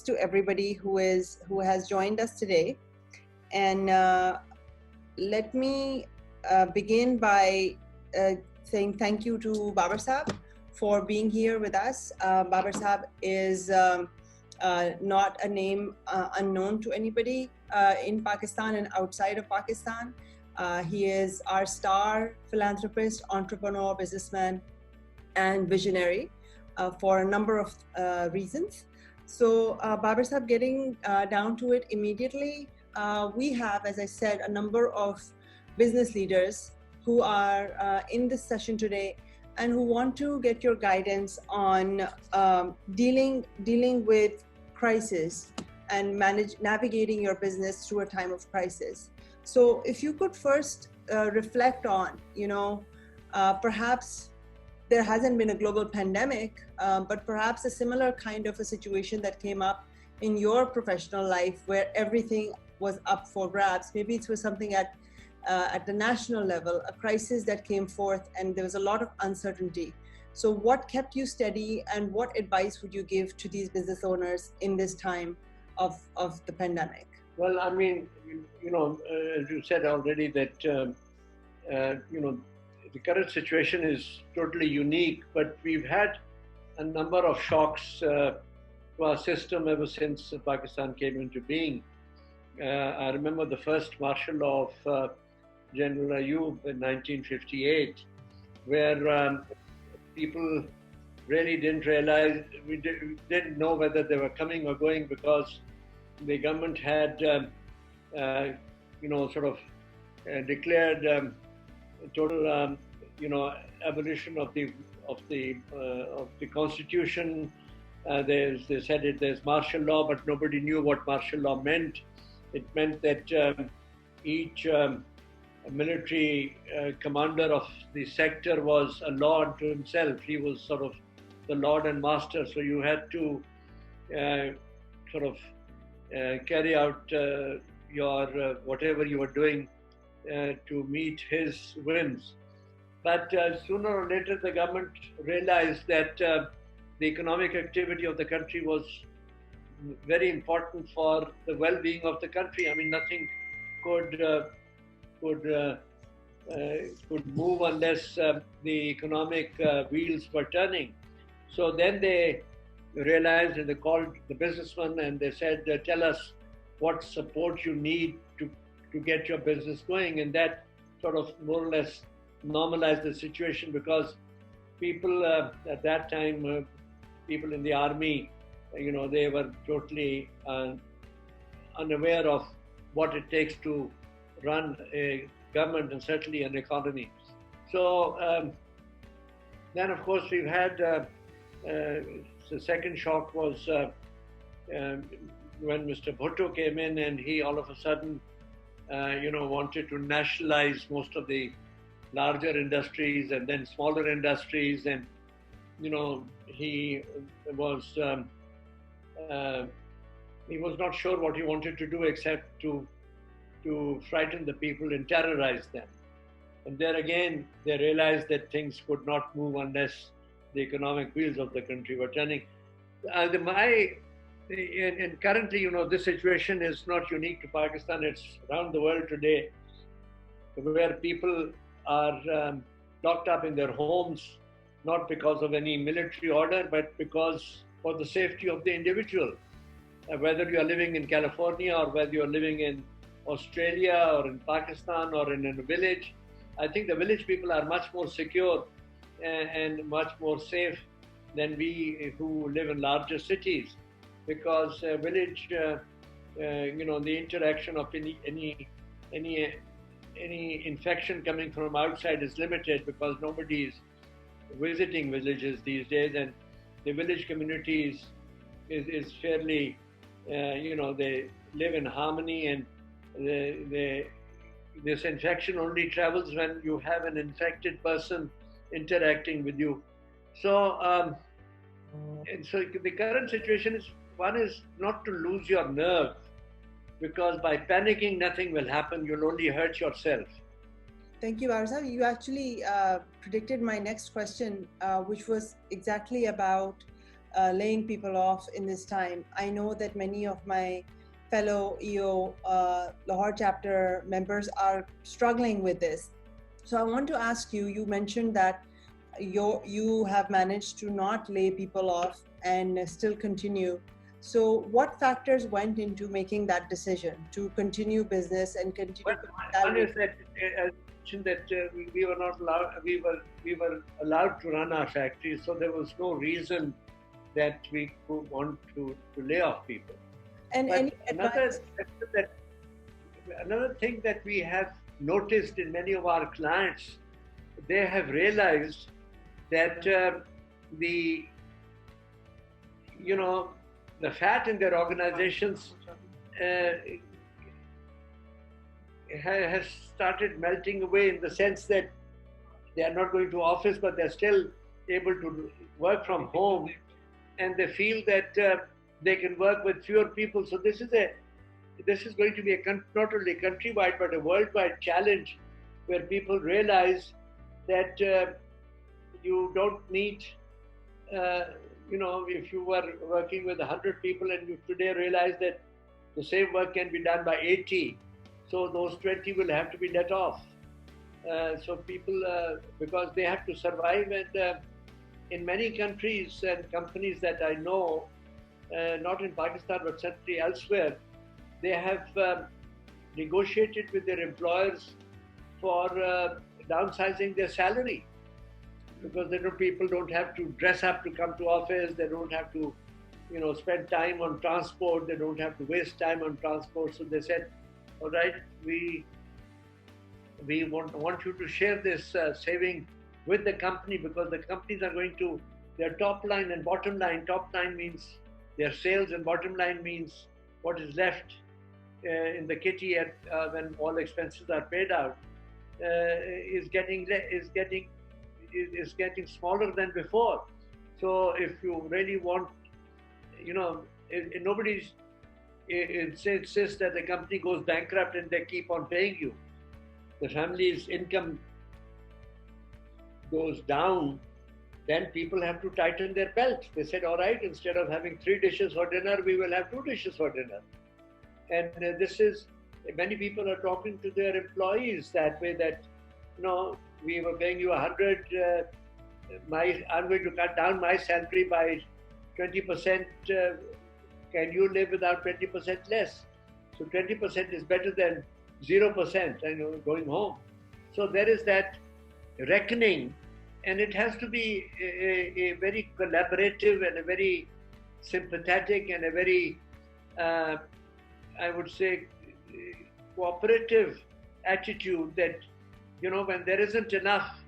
to everybody who has joined us today. And let me begin by saying thank you to Babar Saab for being here with us. Babar Saab is not a name unknown to anybody in Pakistan and outside of Pakistan. He is our star philanthropist, entrepreneur, businessman, and visionary for a number of reasons. So Babar Saab, getting down to it immediately, we have, as I said, a number of business leaders who are in this session today and who want to get your guidance on dealing with crisis and navigating your business through a time of crisis. So if you could first reflect on, perhaps there hasn't been a global pandemic, but perhaps a similar kind of a situation that came up in your professional life where everything was up for grabs. Maybe it was something at the national level, a crisis that came forth and there was a lot of uncertainty. So what kept you steady and what advice would you give to these business owners in this time of the pandemic? Well, I mean, as you said already that, the current situation is totally unique, but we've had a number of shocks to our system ever since Pakistan came into being. I remember the first martial law of General Ayub in 1958, where people really didn't realize, we didn't know whether they were coming or going, because the government had, declared total, abolition of the constitution. They said there's martial law, but nobody knew what martial law meant. It meant that each military commander of the sector was a law unto himself. He was sort of the lord and master. So you had to carry out your whatever you were doing to meet his whims. But sooner or later, the government realized that the economic activity of the country was very important for the well-being of the country. I mean, nothing could move unless the economic wheels were turning. So then they realized, and they called the businessmen and they said, tell us what support you need to get your business going. And that sort of more or less normalized the situation, because people at that time, people in the army, they were totally unaware of what it takes to run a government and certainly an economy. So then, of course, we've had the second shock was when Mr. Bhutto came in, and he all of a sudden, wanted to nationalize most of the larger industries and then smaller industries, and he was not sure what he wanted to do except to frighten the people and terrorize them. And there again, they realized that things could not move unless the economic wheels of the country were turning. And currently, this situation is not unique to Pakistan. It's around the world today, where people are locked up in their homes, not because of any military order, but because for the safety of the individual. Whether you are living in California or whether you are living in Australia or in Pakistan or in a village, I think the village people are much more secure and much more safe than we who live in larger cities, because village, the interaction of any infection coming from outside is limited, because nobody is visiting villages these days, and the village communities is fairly, they live in harmony, and this infection only travels when you have an infected person interacting with you. So, so the current situation is, one is not to lose your nerve, because by panicking nothing will happen. You'll only hurt yourself. Thank you, Babar Saab. You actually predicted my next question, which was exactly about laying people off in this time. I know that many of my fellow EO Lahore Chapter members are struggling with this. So I want to ask you, you mentioned that you have managed to not lay people off and still continue. So what factors went into making that decision to continue business and continue? One is that, as mentioned, that we were not allowed. We were allowed to run our factories, so there was no reason that we could want to lay off people. And but another thing that we have noticed in many of our clients, they have realized that the fat in their organizations has started melting away, in the sense that they are not going to office, but they're still able to work from home, and they feel that they can work with fewer people. So this is going to be not only countrywide but a worldwide challenge, where people realize that you don't need, if you were working with 100 people and you today realize that the same work can be done by 80, so those 20 will have to be let off. So people, because they have to survive, and in many countries and companies that I know, not in Pakistan but certainly elsewhere, they have negotiated with their employers for downsizing their salary, because people don't have to dress up to come to office, they don't have to spend time on transport, they don't have to waste time on transport. So they said, all right, we want you to share this saving with the company, because the companies are going to, their top line and bottom line, top line means their sales and bottom line means what is left in the kitty when all expenses are paid out, is getting smaller than before. So if you really want, nobody's insists that the company goes bankrupt and they keep on paying you. The family's income goes down, then people have to tighten their belts. They said, all right, instead of having 3 dishes for dinner, we will have 2 dishes for dinner. And many people are talking to their employees that way, that, we were paying you 100, I'm going to cut down my salary by 20%. Can you live without 20% less? So 20% is better than 0% going home. So there is that reckoning, and it has to be a very collaborative and a very sympathetic and a very, I would say, cooperative attitude, that when there isn't enough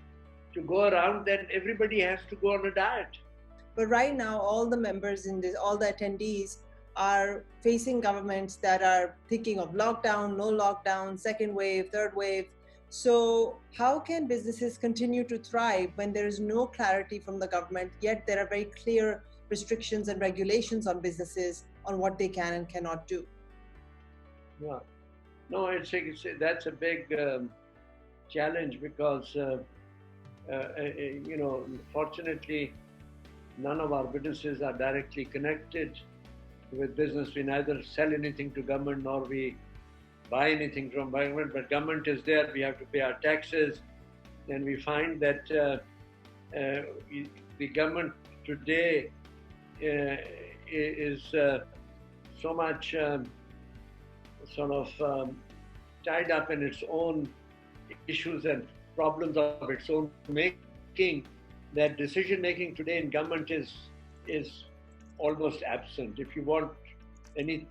to go around, then everybody has to go on a diet. But right now, all the members in this, all the attendees are facing governments that are thinking of lockdown, no lockdown, second wave, third wave. So how can businesses continue to thrive when there is no clarity from the government, yet there are very clear restrictions and regulations on businesses on what they can and cannot do? Yeah. No, that's a big challenge, because fortunately none of our businesses are directly connected with business. We neither sell anything to government nor we buy anything from government, but government is there. We have to pay our taxes, and we find that the government today is so much tied up in its own issues and problems of its own making, that decision making today in government is almost absent. If you want any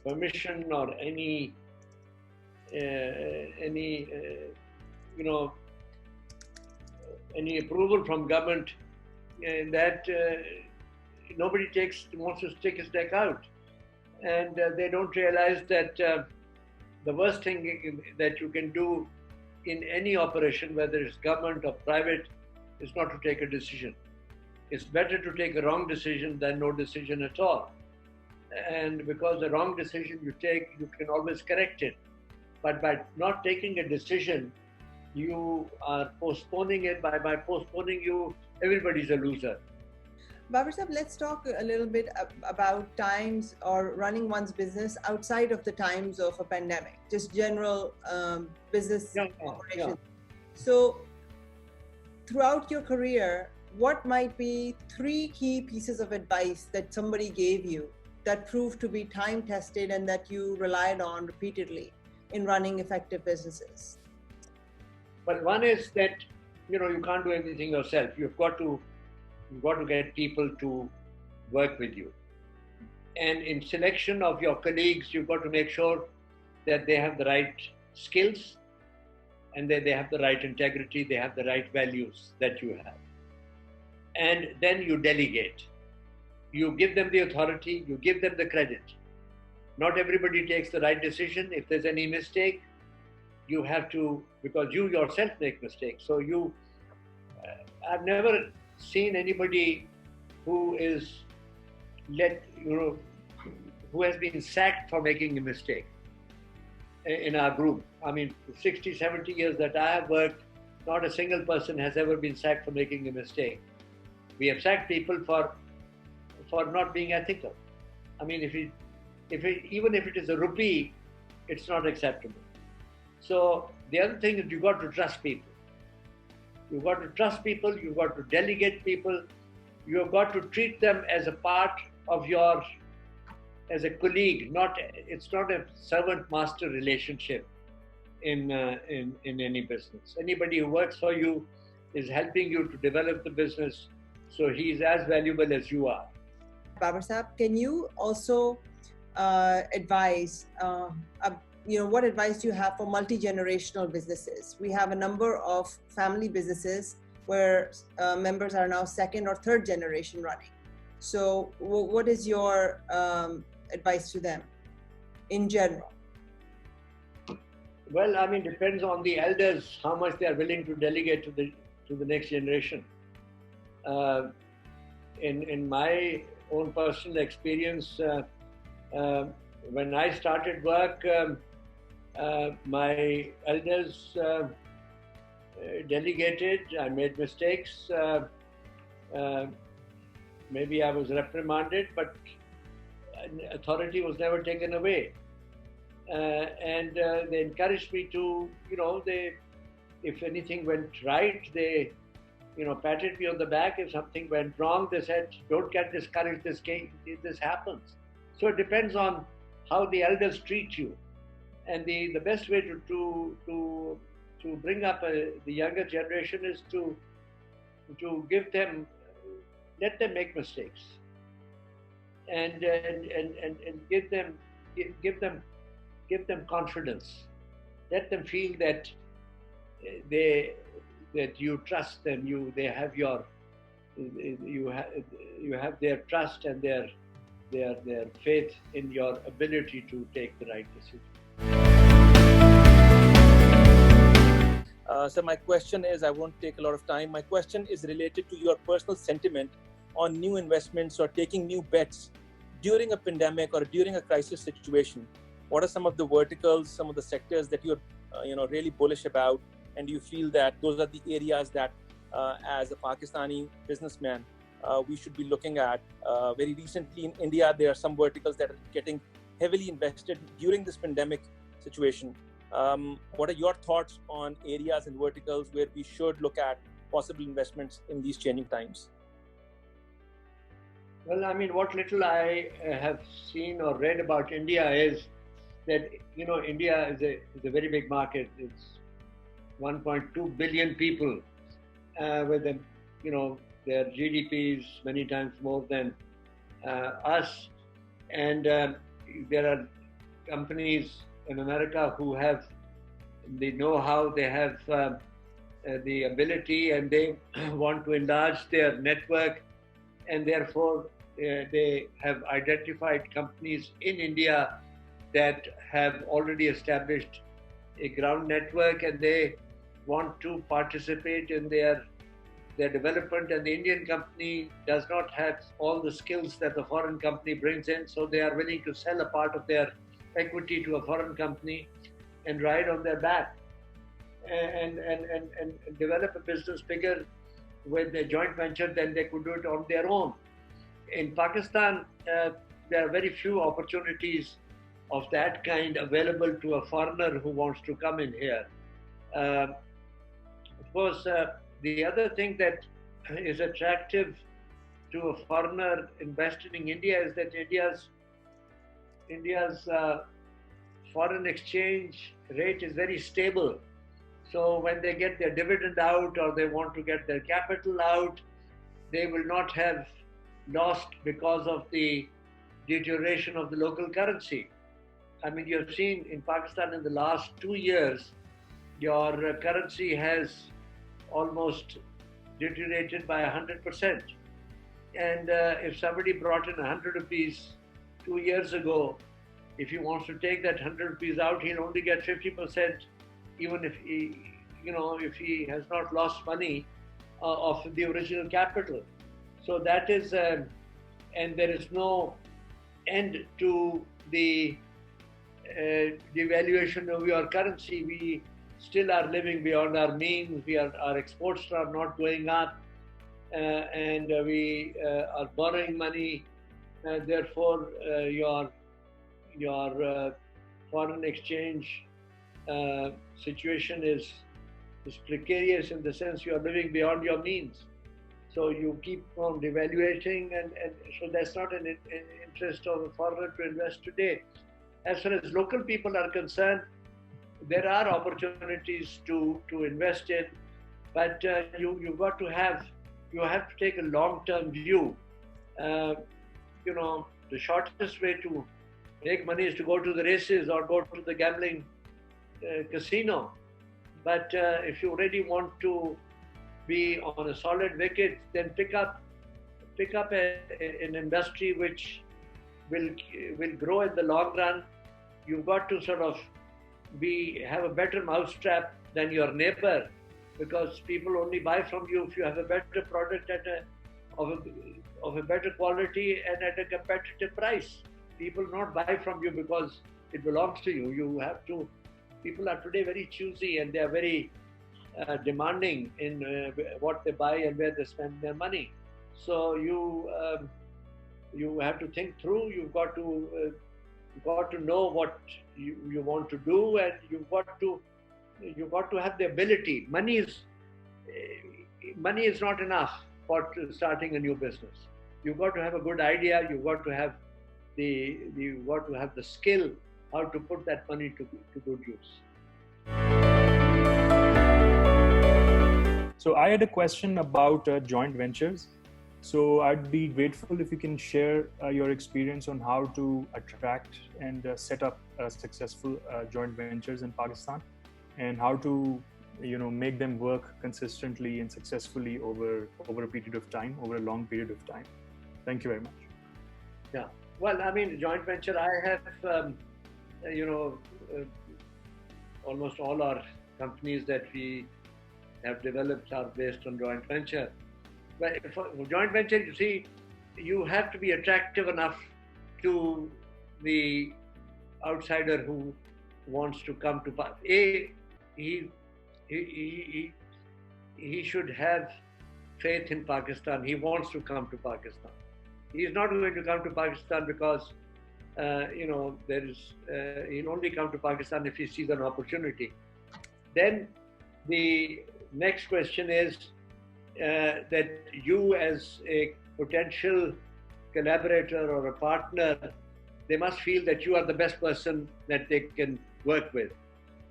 permission or any approval from government, that nobody wants to stick his neck out, and they don't realize that the worst thing that you can do in any operation, whether it's government or private, is not to take a decision. It's better to take a wrong decision than no decision at all. And because the wrong decision you take, you can always correct it. But by not taking a decision, you are postponing it. By postponing you, everybody's a loser. Babar Sahab, let's talk a little bit about times or running one's business outside of the times of a pandemic, just general business operations. So, throughout your career, what might be 3 key pieces of advice that somebody gave you that proved to be time tested and that you relied on repeatedly in running effective businesses? But one is that you can't do everything yourself. You've got to get people to work with you. And in selection of your colleagues, you've got to make sure that they have the right skills and that they have the right integrity, they have the right values that you have. And then you delegate. You give them the authority, you give them the credit. Not everybody takes the right decision. If there's any mistake, you have to, because you yourself make mistakes. So I've never seen anybody who who has been sacked for making a mistake in our group. I mean, 60, 70 years that I have worked, not a single person has ever been sacked for making a mistake. We have sacked people for not being ethical. I mean, even if it is a rupee, it's not acceptable. So the other thing is you've got to trust people. You've got to trust people, you've got to delegate people, you've got to treat them as a part of as a colleague. It's not a servant-master relationship in any business. Anybody who works for you is helping you to develop the business, so he's as valuable as you are. Babar Sahab, can you also advise, what advice do you have for multi-generational businesses? We have a number of family businesses where members are now second or third generation running. So what is your advice to them in general? Well, I mean, depends on the elders how much they are willing to delegate to the next generation. In my own personal experience, when I started work, my elders delegated. I made mistakes. Maybe I was reprimanded, but authority was never taken away. And they encouraged me to, if anything went right, they, patted me on the back. If something went wrong, they said, "Don't get discouraged. This happens." So it depends on how the elders treat you. And the best way to bring up the younger generation is to let them make mistakes, and give them confidence. Let them feel that you trust them. You have their trust and their faith in your ability to take the right decision. So my question is, I won't take a lot of time. My question is related to your personal sentiment on new investments or taking new bets during a pandemic or during a crisis situation. What are some of the verticals, some of the sectors that you're really bullish about, and do you feel that those are the areas that as a Pakistani businessman we should be looking at? Very recently in India, there are some verticals that are getting heavily invested during this pandemic situation. What are your thoughts on areas and verticals where we should look at possible investments in these changing times? Well, I mean, what little I have seen or read about India is that, India is a very big market. It's 1.2 billion people with them, their GDP is many times more than us. And there are companies in America who have the know-how, they have the ability, and they want to enlarge their network, and therefore they have identified companies in India that have already established a ground network, and they want to participate in their development. And the Indian company does not have all the skills that the foreign company brings in, so they are willing to sell a part of their equity to a foreign company and ride on their back. and develop a business bigger with a joint venture than they could do it on their own. In Pakistan, there are very few opportunities of that kind available to a foreigner who wants to come in here. Of course, the other thing that is attractive to a foreigner investing in India is that India's foreign exchange rate is very stable. So when they get their dividend out or they want to get their capital out, they will not have lost because of the deterioration of the local currency. I mean, you have seen in Pakistan in the last 2 years, your currency has almost deteriorated by 100%. And if somebody brought in 100 rupees 2 years ago, if he wants to take that 100 rupees out, he'll only get 50%, even if if he has not lost money of the original capital. So that is, and there is no end to the devaluation of your currency. We still are living beyond our means. Our exports are not going up, and we are borrowing money. Therefore, your foreign exchange situation is precarious in the sense you are living beyond your means. So you keep on devaluating, and so that's not an interest of a foreigner to invest today. As far as local people are concerned, there are opportunities to invest in, but you have to take a long-term view. The shortest way to make money is to go to the races or go to the gambling casino. But if you really want to be on a solid wicket, then pick up an industry which will grow in the long run. You've got to sort of have a better mousetrap than your neighbor, because people only buy from you if you have a better product of a better quality and at a competitive price. People not buy from you because it belongs to you. People are today very choosy, and they are very demanding in what they buy and where they spend their money. So you have to think through. You've got to know what you want to do, and you've got to have the ability. Money is not enough for starting a new business. You've got to have a good idea. You've got to have the skill how to put that money to good use. So I had a question about joint ventures. So I'd be grateful if you can share your experience on how to attract and set up successful joint ventures in Pakistan, and how to make them work consistently and successfully over a period of time, over a long period of time. Thank you very much. Yeah. Well, I mean, joint venture, I have, almost all our companies that we have developed are based on joint venture. But for joint venture, you see, you have to be attractive enough to the outsider who wants to come to he should have faith in Pakistan. He wants to come to Pakistan. He is not going to come to Pakistan because he'll only come to Pakistan if he sees an opportunity. Then the next question is that you, as a potential collaborator or a partner, they must feel that you are the best person that they can work with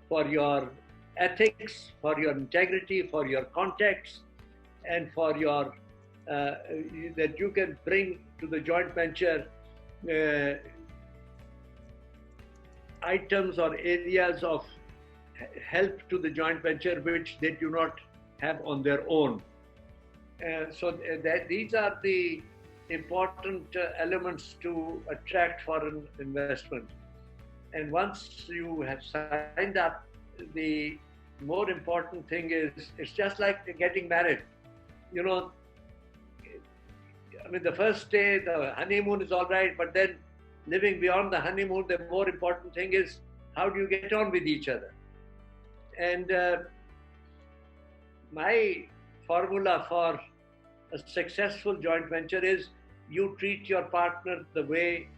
for your ethics, for your integrity, for your contacts, and for your that you can bring to the joint venture items or areas of help to the joint venture which they do not have on their own. So these are the important elements to attract foreign investment. And once you have signed up, the more important thing is, it's just like getting married. I mean, the first day, the honeymoon is all right, but then living beyond the honeymoon, the more important thing is, how do you get on with each other? And my formula for a successful joint venture is you treat your partner the way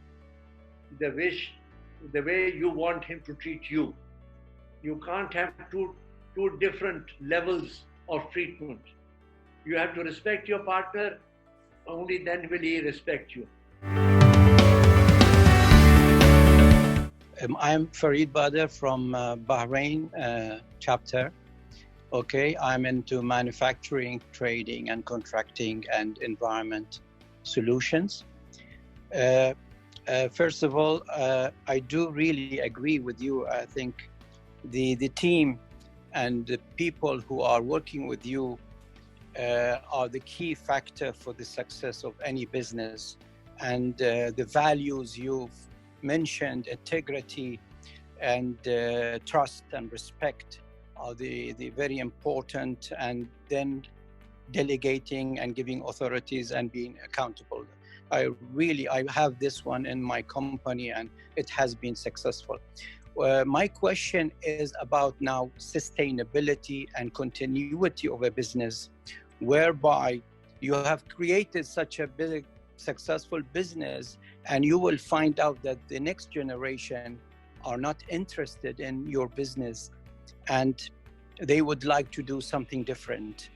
you want him to treat you. You can't have two different levels of treatment. You have to respect your partner, only then will he respect you. I'm Farid Badr from Bahrain chapter. Okay, I'm into manufacturing, trading, and contracting and environment solutions. First of all, I do really agree with you. I think the team and the people who are working with you are the key factor for the success of any business. And the values you've mentioned, integrity and trust and respect, are the very important, and then delegating and giving authorities and being accountable. I have this one in my company and it has been successful. My question is about now sustainability and continuity of a business, whereby you have created such a big successful business and you will find out that the next generation are not interested in your business and they would like to do something different.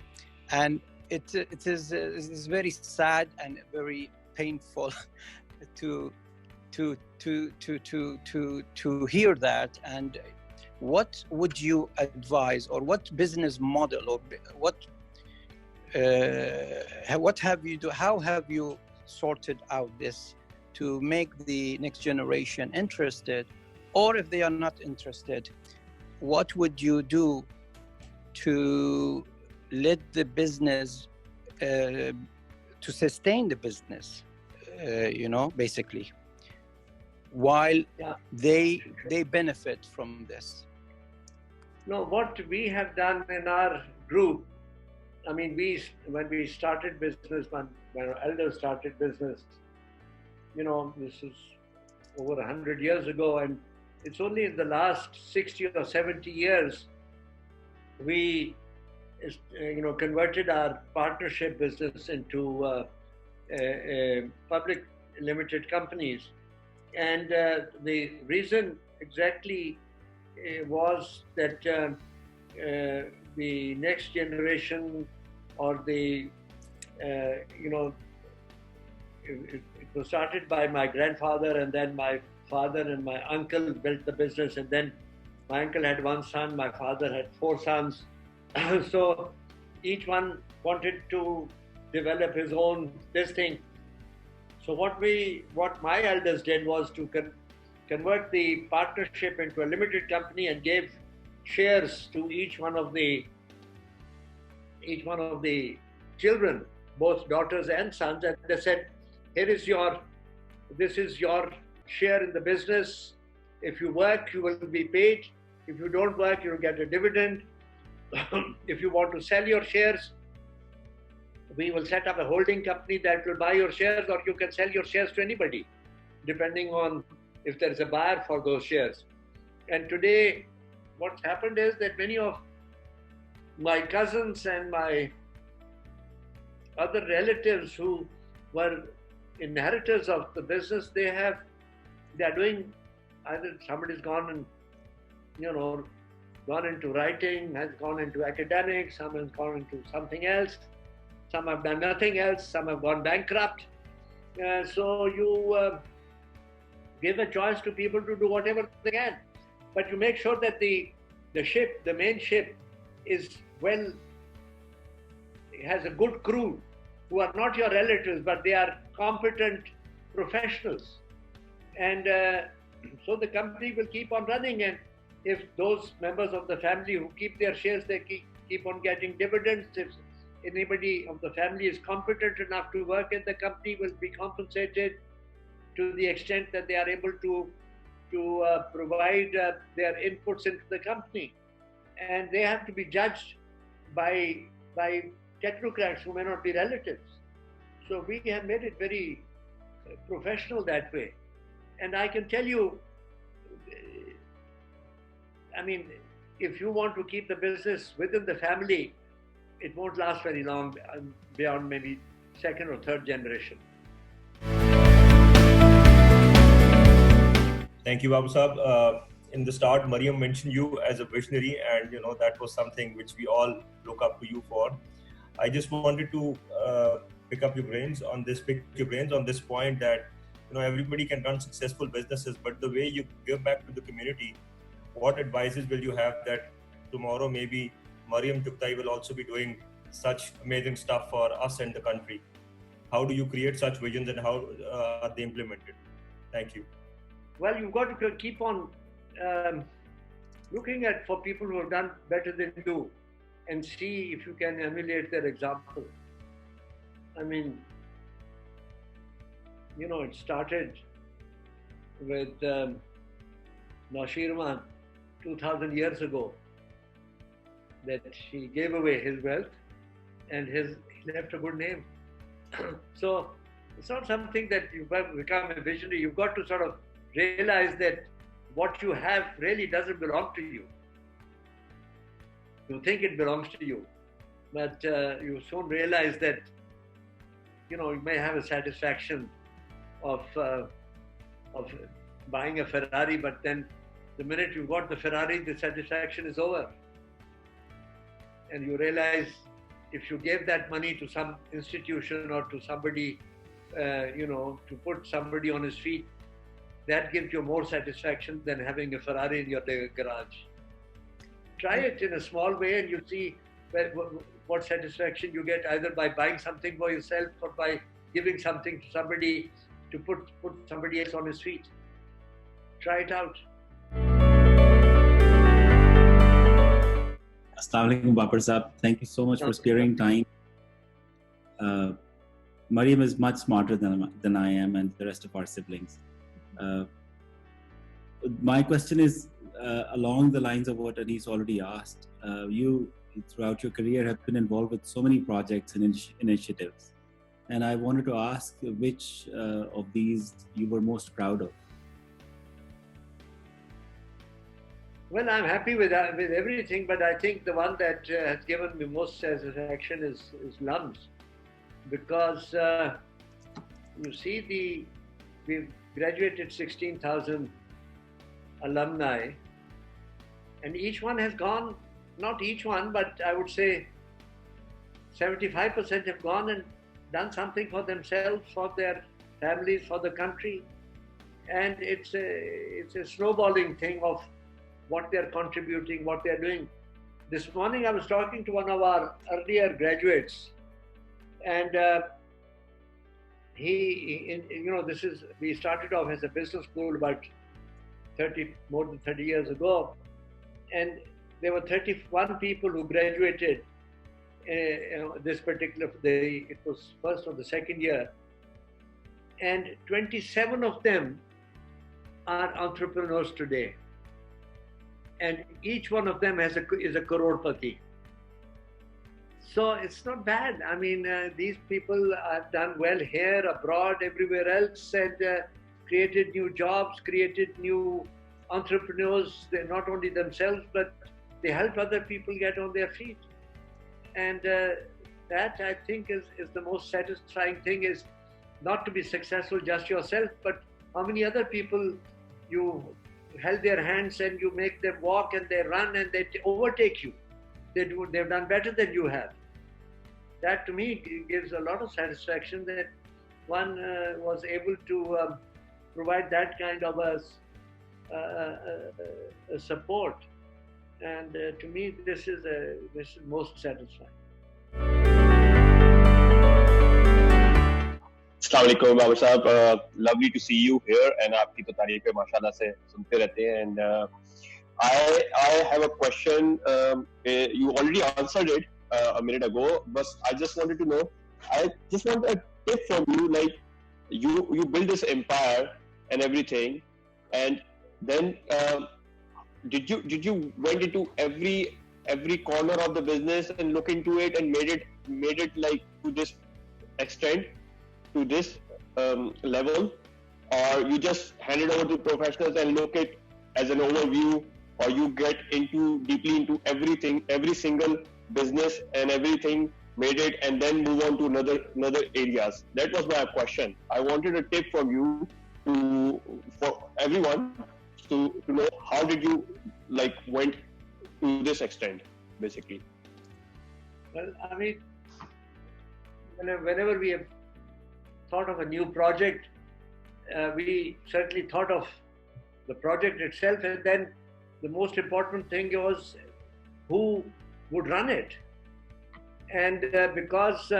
And it is very sad and very painful to hear that. And what would you advise, or what business model, or what have you do? How have you sorted out this to make the next generation interested? Or if they are not interested, what would you do to let the business, to sustain the business, basically, while they benefit from this? No, what we have done in our group, I mean, when we started business, when our elders started business, this is over 100 years ago, and it's only in the last 60 or 70 years we converted our partnership business into public limited companies. And the reason exactly was that the next generation, or it was started by my grandfather, and then my father and my uncle built the business, and then my uncle had one son, my father had 4 sons. So each one wanted to develop his own this thing. So what my elders did was to convert the partnership into a limited company and gave shares to each one of the children, both daughters and sons, and they said, this is your share in the business. If you work, you will be paid. If you don't work, you'll get a dividend. If you want to sell your shares, we will set up a holding company that will buy your shares, or you can sell your shares to anybody, depending on if there is a buyer for those shares. And today, what's happened is that many of my cousins and my other relatives who were inheritors of the business, they are doing, either somebody's gone and gone into writing, has gone into academics, some has gone into something else, some have done nothing else, some have gone bankrupt. So you give a choice to people to do whatever they can, but you make sure that the main ship has a good crew who are not your relatives, but they are competent professionals. And so the company will keep on running, and if those members of the family who keep their shares, they keep on getting dividends. If anybody of the family is competent enough to work in the company, will be compensated to the extent that they are able to provide their inputs into the company. And they have to be judged by technocrats who may not be relatives. So we have made it very professional that way. And I can tell you, I mean, if you want to keep the business within the family, it won't last very long beyond maybe second or third generation. Thank you, Babu Saab. In the start, Mariam mentioned you as a visionary, and that was something which we all look up to you for. I just wanted to pick your brains on this point that everybody can run successful businesses, but the way you give back to the community, what advices will you have that tomorrow maybe Mariam Chughtai will also be doing such amazing stuff for us and the country? How do you create such visions, and how are they implemented? Thank you. Well, you've got to keep on looking at for people who have done better than you and see if you can emulate their example. I mean, it started with Naushirman 2000 years ago, that he gave away his wealth and he left a good name. So it's not something that you become a visionary. You've got to sort of realize that what you have really doesn't belong to you. You think it belongs to you, but you soon realize that you may have a satisfaction of buying a Ferrari, but then the minute you got the Ferrari, the satisfaction is over. And you realize if you gave that money to some institution or to somebody, to put somebody on his feet, that gives you more satisfaction than having a Ferrari in your garage. Try it in a small way and you see what satisfaction you get, either by buying something for yourself or by giving something to somebody to put somebody else on his feet. Try it out. Assalamu alaikum, Babar Saab. Thank you so much for sparing time. Mariam is much smarter than I am and the rest of our siblings. My question is along the lines of what Anis already asked. You, throughout your career, have been involved with so many projects and initiatives. And I wanted to ask which of these you were most proud of. Well, I'm happy with everything, but I think the one that has given me most satisfaction is LUMS, because you see we've graduated 16,000 alumni, and each one has gone, not each one, but I would say 75% have gone and done something for themselves, for their families, for the country, and it's a snowballing thing of what they're contributing, what they're doing. This morning I was talking to one of our earlier graduates, and we started off as a business school about more than 30 years ago, and there were 31 people who graduated this particular day. It was first or the second year, and 27 of them are entrepreneurs today. And each one of them is a crorepati. So it's not bad. I mean, these people have done well here, abroad, everywhere else, and created new jobs, created new entrepreneurs. They're not only themselves, but they help other people get on their feet. And that, I think, is the most satisfying thing, is not to be successful just yourself, but how many other people you held their hands and you make them walk and they run and they overtake you. They've done better than you have. That to me gives a lot of satisfaction that one was able to provide that kind of a support. And to me, this is most satisfying. Assalamu alaikum, Babu Saab. Lovely to see you here, and aapki to tareefein mashallah se sunte rehte hain. And I have a question. You already answered it a minute ago, but I just wanted to know. I just want a tip from you. Like you build this empire and everything, and then did you went into every corner of the business and look into it and made it like to this extent, to this level, or you just hand it over to professionals and look it as an overview, or you get deeply into everything, every single business and everything, made it, and then move on to another areas? That was my question. I wanted a tip from you for everyone to know how did you went to this extent, basically. Well, I mean, whenever we have thought of a new project, we certainly thought of the project itself, and then the most important thing was who would run it. And because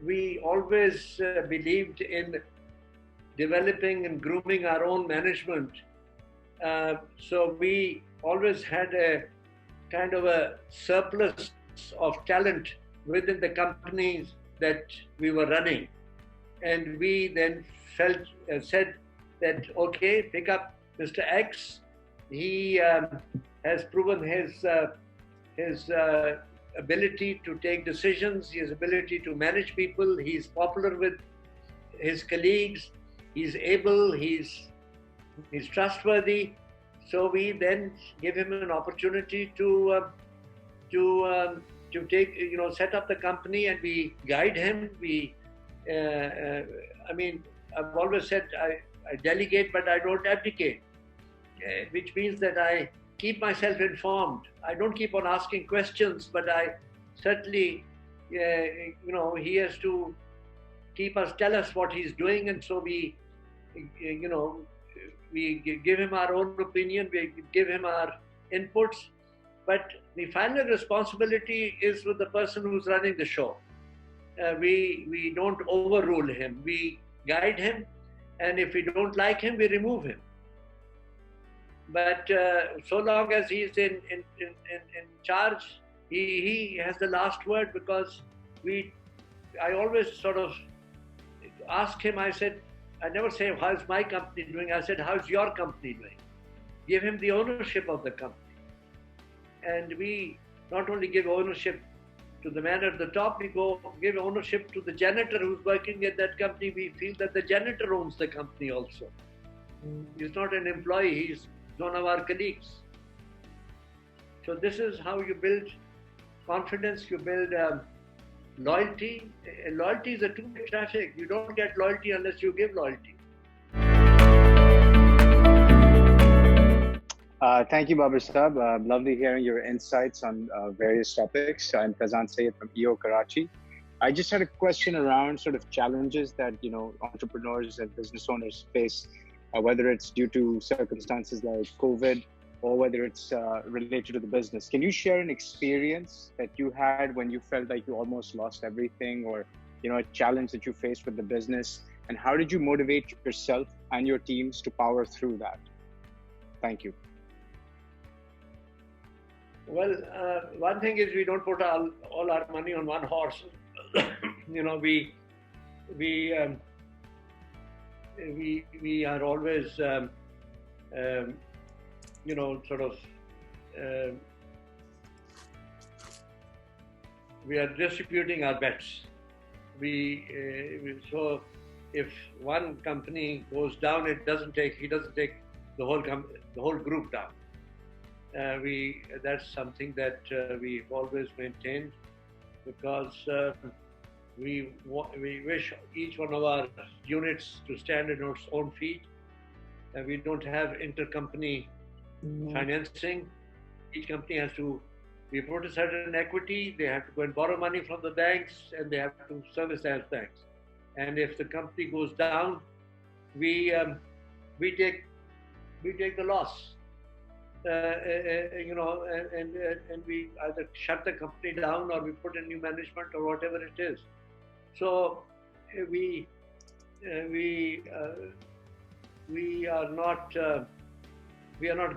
we always believed in developing and grooming our own management, so we always had a kind of a surplus of talent within the companies that we were running. And we then said that, okay, pick up Mr. X. He has proven his ability to take decisions, his ability to manage people. He's popular with his colleagues. He's able. He's trustworthy. So we then give him an opportunity to take, set up the company, and we guide him. I mean, I've always said I delegate, but I don't abdicate, which means that I keep myself informed. I don't keep on asking questions, but I certainly, he has to tell us what he's doing, and so we give him our own opinion, we give him our inputs, but the final responsibility is with the person who's running the show. We don't overrule him. We guide him, and if we don't like him, we remove him. But so long as he's in charge, he has the last word, because I always sort of ask him. I never say, how's my company doing? I said, how's your company doing? Give him the ownership of the company. And we not only give ownership to the man at the top, we give ownership to the janitor who's working at that company. We feel that the janitor owns the company also. He's not an employee, he's one of our colleagues. So this is how you build confidence, you build loyalty. Loyalty is a two-way traffic. You don't get loyalty unless you give loyalty. Thank you, Babar Saab. Lovely hearing your insights on various topics. I'm Fazan Sayed from EO Karachi. I just had a question around sort of challenges that entrepreneurs and business owners face, whether it's due to circumstances like COVID or whether it's related to the business. Can you share an experience that you had when you felt like you almost lost everything, or a challenge that you faced with the business, and how did you motivate yourself and your teams to power through that? Thank you. Well, one thing is we don't put all our money on one horse. We are always, we are distributing our bets. So if one company goes down, he doesn't take the whole group down. That's something that we've always maintained, because we wish each one of our units to stand on its own feet. We don't have intercompany financing. Each company has to, we put a certain equity, they have to go and borrow money from the banks, and they have to service those banks. And if the company goes down, we take the loss. And we either shut the company down or we put in new management or whatever it is. So we are not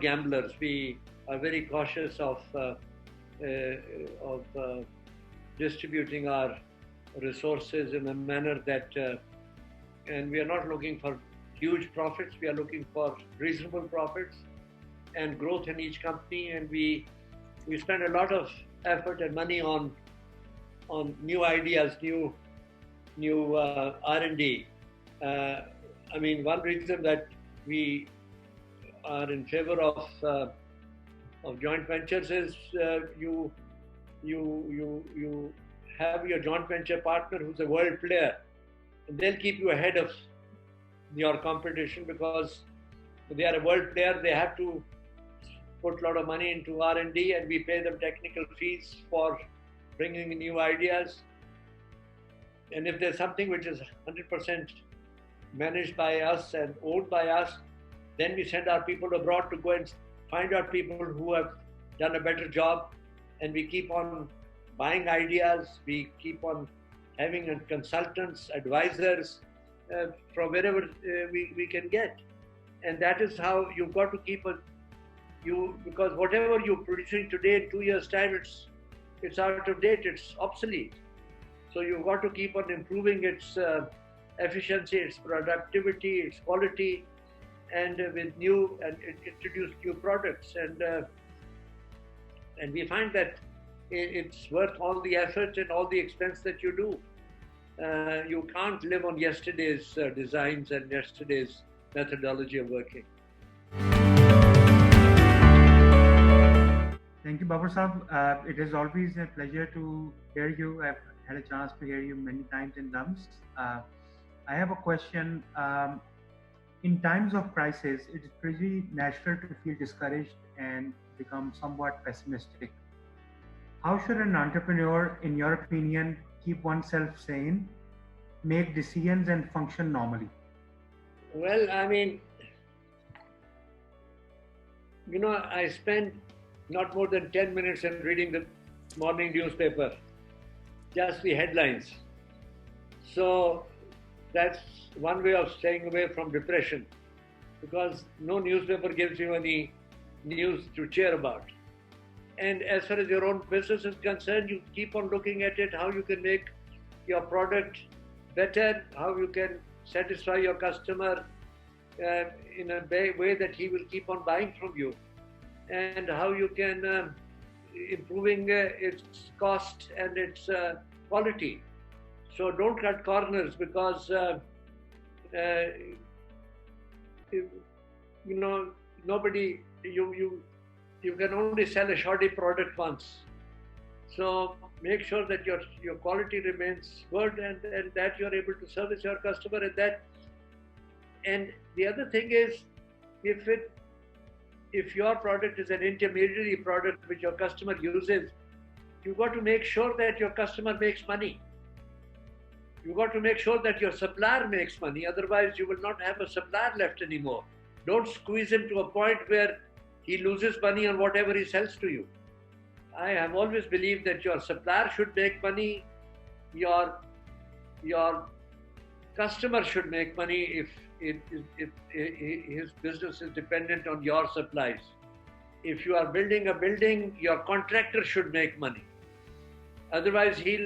gamblers. We are very cautious of distributing our resources in a manner that, and we are not looking for huge profits. We are looking for reasonable profits and growth in each company, and we spend a lot of effort and money on new ideas, new R&D. I mean, one reason that we are in favor of joint ventures is you you have your joint venture partner who's a world player, and they'll keep you ahead of your competition because they are a world player. They have to put a lot of money into R&D, and we pay them technical fees for bringing in new ideas. And if there's something which is 100% managed by us and owned by us, then we send our people abroad to go and find out people who have done a better job, and we keep on buying ideas. We keep on having consultants, advisors from wherever we can get, and that is how you've got to keep because whatever you're producing today, in 2 years' time, it's out of date, it's obsolete. So you've got to keep on improving its efficiency, its productivity, its quality, and with new and introduce new products, and we find that it's worth all the effort and all the expense that you do. You can't live on yesterday's designs and yesterday's methodology of working. Thank you, Babar Saab. It is always a pleasure to hear you. I've had a chance to hear you many times in Dums. I have a question. In times of crisis, it is pretty natural to feel discouraged and become somewhat pessimistic. How should an entrepreneur, in your opinion, keep oneself sane, make decisions and function normally? Well, I mean, I spend not more than 10 minutes in reading the morning newspaper, just the headlines. So that's one way of staying away from depression, because no newspaper gives you any news to cheer about. And as far as your own business is concerned, you keep on looking at it, how you can make your product better, how you can satisfy your customer in a way that he will keep on buying from you, and how you can improving its cost and its quality. So don't cut corners, because nobody, you can only sell a shoddy product once. So make sure that your quality remains good, and that you're able to service your customer at that. And the other thing is, if your product is an intermediary product which your customer uses, you've got to make sure that your customer makes money. You've got to make sure that your supplier makes money. Otherwise, you will not have a supplier left anymore. Don't squeeze him to a point where he loses money on whatever he sells to you. I have always believed that your supplier should make money, your customer should make money if his business is dependent on your supplies. If you are building a building, your contractor should make money. Otherwise, he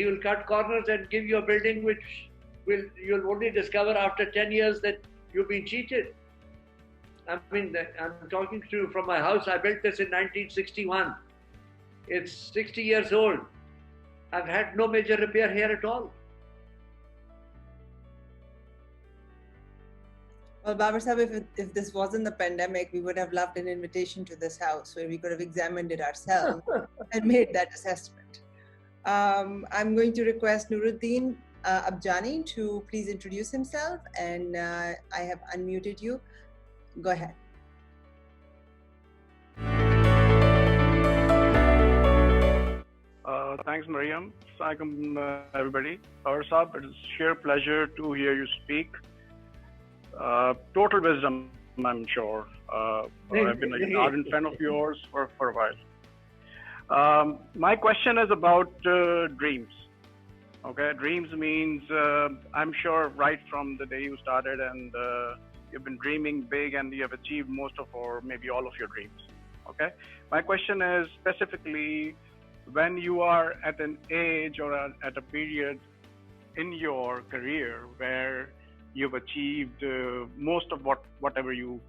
will cut corners and give you a building which you'll only discover after 10 years that you've been cheated. I mean, I'm talking to you from my house. I built this in 1961. It's 60 years old. I've had no major repair here at all. Well, Babar Sahib, if this wasn't the pandemic, we would have loved an invitation to this house where we could have examined it ourselves and made that assessment. I'm going to request Nuruddin Abjani to please introduce himself, and I have unmuted you. Go ahead. Thanks, Mariam. Assalamualaikum, everybody. Babar Saab, it is sheer pleasure to hear you speak. Total wisdom, I'm sure. I've been an ardent fan of yours for a while. My question is about dreams. Okay, dreams means I'm sure right from the day you started, and you've been dreaming big, and you have achieved most of, or maybe all of your dreams. Okay, my question is specifically, when you are at an age or at a period in your career where you've achieved most of whatever you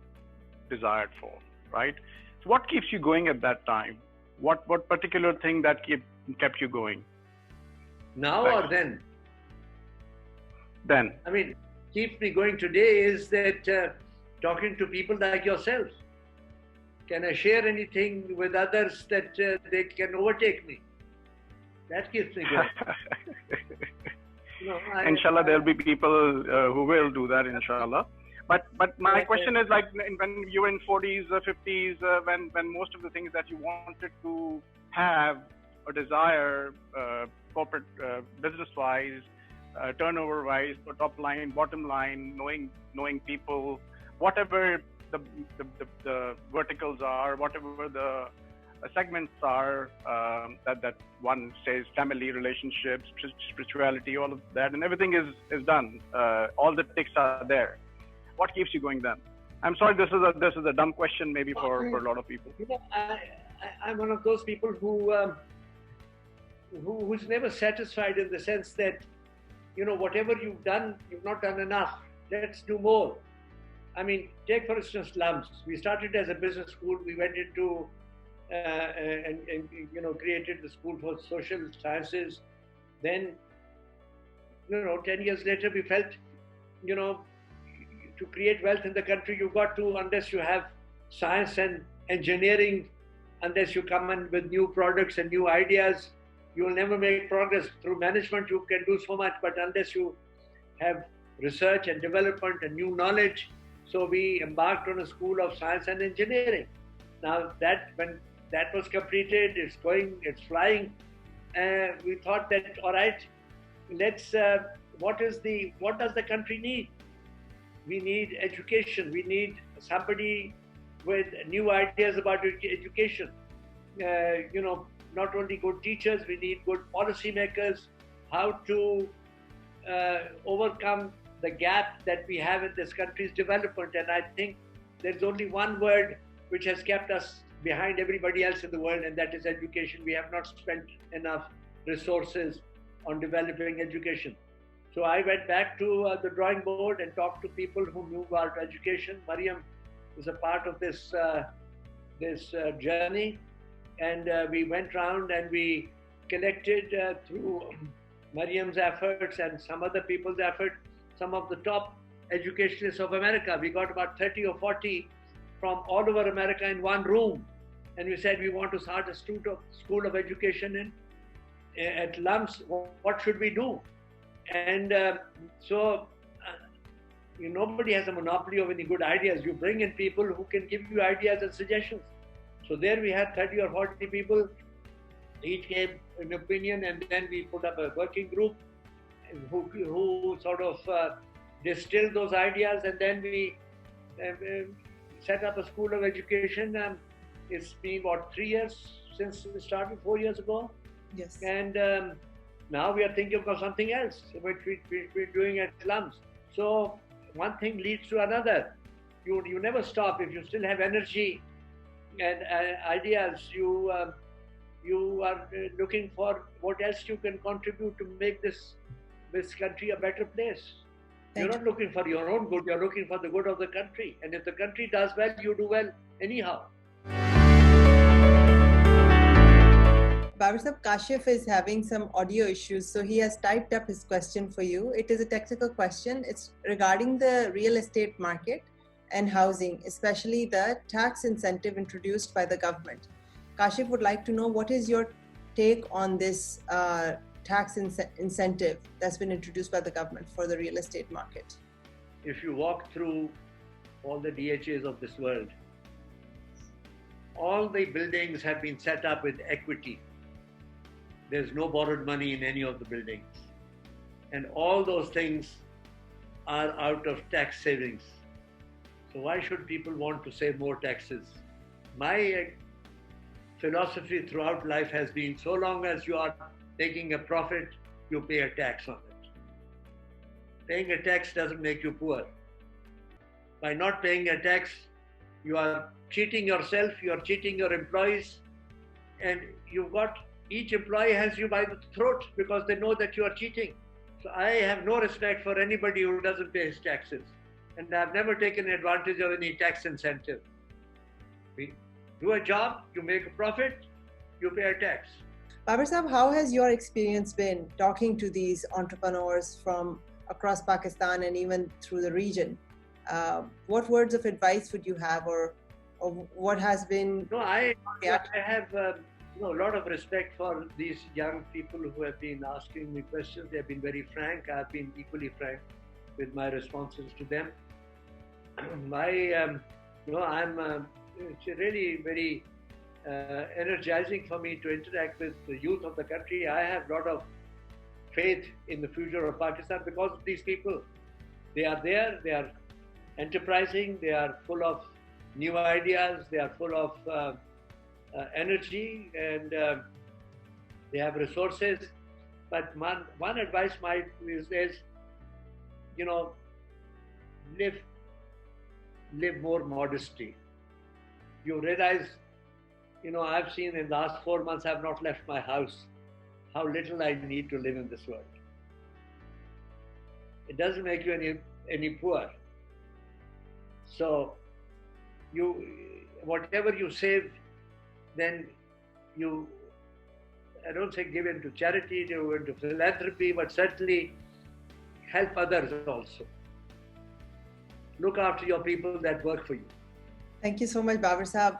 desired for, right? So what keeps you going at that time? What particular thing that kept you going? Now or then? Then. I mean, keeps me going today is that talking to people like yourself. Can I share anything with others that they can overtake me? That keeps me going. Inshallah, there'll be people who will do that, inshallah. But my question is, like, when you were in 40s, 50s, when most of the things that you wanted to have or desire, corporate, business-wise, turnover-wise, top line, bottom line, knowing people, whatever the verticals are, whatever the segments are, that one says, family, relationships, spirituality, all of that, and everything is done. All the ticks are there. What keeps you going then? I'm sorry, this is a dumb question maybe for a lot of people. I'm one of those people who's never satisfied, in the sense that, whatever you've done, you've not done enough. Let's do more. I mean, take for instance Layoffs. We started as a business school. We went into and created the School for Social Sciences. Then, 10 years later, we felt, to create wealth in the country, you've got to, unless you have science and engineering, unless you come in with new products and new ideas, you will never make progress. Through management, you can do so much, but unless you have research and development and new knowledge. So we embarked on a school of science and engineering. Now when that was completed, it's flying. We thought that, all right, let's, what does the country need? We need education. We need somebody with new ideas about education. Not only good teachers, we need good policymakers, how to overcome the gap that we have in this country's development. And I think there's only one word which has kept us behind everybody else in the world, and that is education. We have not spent enough resources on developing education. So I went back to the drawing board and talked to people who knew about education. Mariam is a part of this journey, and we went around and we collected through Mariam's efforts and some other people's efforts, some of the top educationists of America. We got about 30 or 40 from all over America in one room, and we said we want to start a school of education at Layoffs. What should we do? And nobody has a monopoly of any good ideas. You bring in people who can give you ideas and suggestions. So there we had 30 or 40 people, each gave an opinion, and then we put up a working group who sort of distilled those ideas, and then we set up a school of education. It's been about 3 years since we started, 4 years ago. Yes. And now we are thinking of something else, which we're doing at Layoffs. So one thing leads to another. You never stop. If you still have energy and ideas, you are looking for what else you can contribute to make this country a better place. You're not looking for your own good, you're looking for the good of the country. And if the country does well, you do well anyhow. Babar Sahab, Kashif is having some audio issues, so he has typed up his question for you. It is a technical question. It's regarding the real estate market and housing, especially the tax incentive introduced by the government. Kashif would like to know, what is your take on this tax incentive that's been introduced by the government for the real estate market? If you walk through all the DHAs of this world, all the buildings have been set up with equity. There's no borrowed money in any of the buildings. And all those things are out of tax savings. So why should people want to save more taxes? My philosophy throughout life has been, so long as you are taking a profit, you pay a tax on it. Paying a tax doesn't make you poor. By not paying a tax, you are cheating yourself, you are cheating your employees, and each employee has you by the throat because they know that you are cheating. So I have no respect for anybody who doesn't pay his taxes. And I've never taken advantage of any tax incentive. We do a job, you make a profit, you pay a tax. Babar Sahab, how has your experience been talking to these entrepreneurs from across Pakistan and even through the region? What words of advice would you have, or or what has been? No, I have a lot of respect for these young people who have been asking me questions. They have been very frank. I have been equally frank with my responses to them. It's really very energizing for me to interact with the youth of the country. I have a lot of faith in the future of Pakistan because of these people. They are there, they are enterprising, they are full of new ideas, they are full of energy, and they have resources. But one advice is live more modestly. You realize, I've seen in the last 4 months I've not left my house, how little I need to live in this world. It doesn't make you any poor. So whatever you save, then I don't say give into charity, give into philanthropy, but certainly help others also. Look after your people that work for you. Thank you so much, Babar Sahab.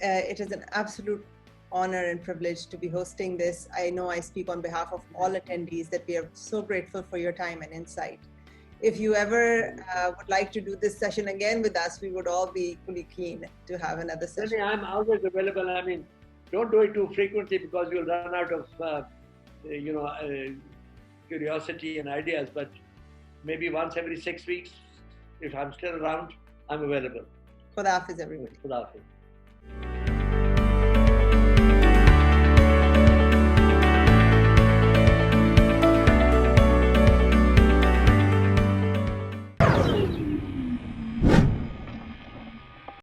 It is an absolute honor and privilege to be hosting this. I know I speak on behalf of all attendees that we are so grateful for your time and insight. If you ever would like to do this session again with us, we would all be equally keen to have another session. I'm always available. I mean, don't do it too frequently because you'll run out of curiosity and ideas, but maybe once every 6 weeks, if I'm still around, I'm available. Khuda Hafiz, everybody. Khuda Hafiz.